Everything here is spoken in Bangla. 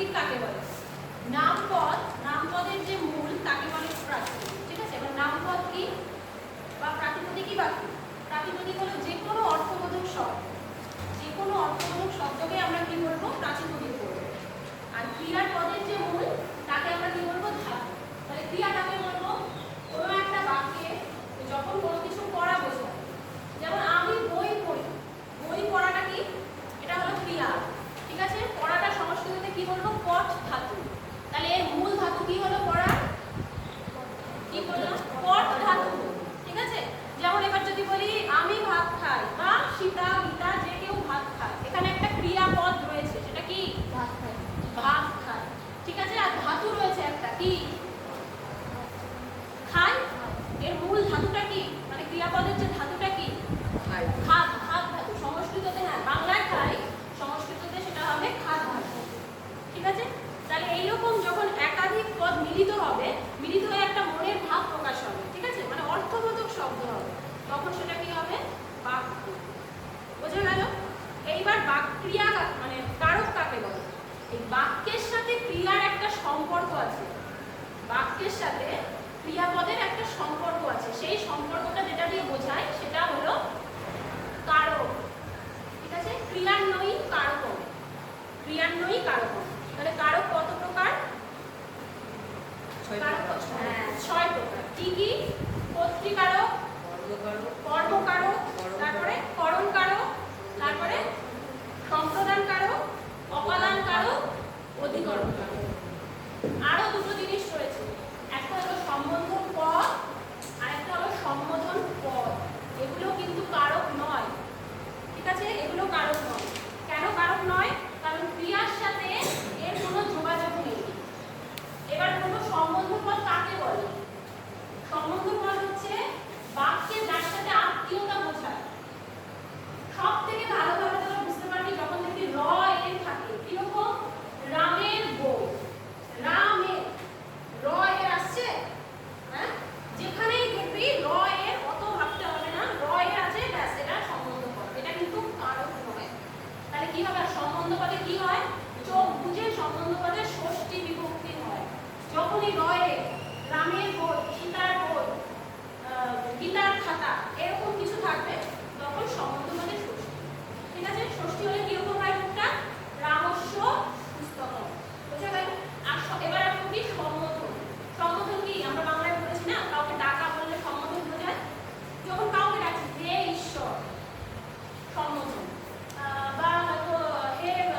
প্রাতিপদিক কাকে বলে? নামপদের যে মূল তাকে বলে প্রাতিপদিক। ঠিক আছে, এবার নামপদ কি বা প্রাতিপদিক কি বাকি? প্রাতিপদিক হলো যে কোনো অর্থবোধক শব্দ, যে কোনো অর্থবোধক শব্দকে আমরা কি বলবো? প্রাতিপদিক বলবো। আর ক্রিয়ার পদের যে মূল তাকে আমরা কি বলবো? ধাতু। তাহলে ক্রিয়াটাকে বলবো কোনো একটা বাক্যে যখন কোনো কিছু পড়া বোঝায়, যেমন আমি বই পড়ি, বই পড়াটা কি? এটা হলো ক্রিয়া। ঠিক আছে, পড়াটা সংস্কৃততে কি বলবো? পঠ ধাতু। তাহলে এর মূল ধাতু কি হলো? পড়ার কি বললাম? পঠ ধাতু। ঠিক আছে, যেমন এবার যদি বলি আমি ভাত খাই বা সীতা গীতা যে কেউ ভাত খায়, এখানে একটা ক্রিয়াপদ রয়েছে, সেটা কি? ভাত খায়। ভাত খায়। ঠিক আছে, আর ধাতু রয়েছে একটা কি? খায়। এর মূল ধাতুটা কি? মানে ক্রিয়াপদের যে ধাতুটা কি? খায়। খাদ। খাদ ধাতু। সংস্কৃততে হ্যাঁ, বাংলায় খাই, সংস্কৃততে সেটা হবে খাদ ধাতু। ঠিক আছে, তাহলে এইরকম যখন একাধিক পদ মিলিত হবে, মিলিত হয়ে একটা মনের ভাব প্রকাশ হবে, ঠিক আছে, মানে অর্থবোধক শব্দ হবে, তখন সেটা কি হবে? বাক্য। বোঝা গেল? এইবার ক্রিয়া মানে কারক কাকে বলে? এই বাক্যের সাথে ক্রিয়ার একটা সম্পর্ক আছে, বাক্যের সাথে ক্রিয়াপদের একটা সম্পর্ক আছে, সেই সম্পর্কটা যেটা দিয়ে বোঝায় সেটা হলো কারক। ঠিক আছে, ক্রিয়ান্বয়ী কারক। ক্রিয়ান্বয়ী কারক। তাহলে কারক কত প্রকার? কারক 6 প্রকার। কি কি? কর্তৃকারক, কর্মকারক, তারপরে করণকারক, তারপরে সম্প্রদানকারক, অপাদানকারক, অধিকরণকারক। আরো দুটো জিনিস রয়েছে, একটা হলো সম্বোধন পদ আর একটা হলো সম্বোধন পদ। এগুলো কিন্তু কারক নয়। ঠিক আছে, এগুলো কারক নয়। কেন কারক নয়? কারণ ক্রিয়ার সাথে এর কোনো যোগাযোগ নেই। এবার কোনো সম্বন্ধ পদ কাকে বলে? সম্বন্ধ পদ হচ্ছে বাক্যে যার সাথে আত্মীয়তা বোঝায়। সব থেকে ভালোভাবে তোমরা বুঝতে পারবে যখন দেখি র এর থাকে। কিরকম? রামের বউ, রামের র এর আসছে, হ্যাঁ, যেখানেই দেখবি র এর অত ভাবতে হবে না, র এর আছে, ব্যাস, এটা সম্বন্ধ পদ। এটা কিন্তু কারক নয়। তাহলে কি হবে? সম্বন্ধ পদে কি হয়? চোখ বুঝে সম্বন্ধ পদে ষষ্ঠী বিভক্তি হয়। যখনই র এ রামের বই, সীতার বই, গীতার খাতা এরকম কিছু থাকবে, তখন সম্বন্ধ পদে ষষ্ঠী। ঠিক আছে, ষষ্ঠী হলে কিরকম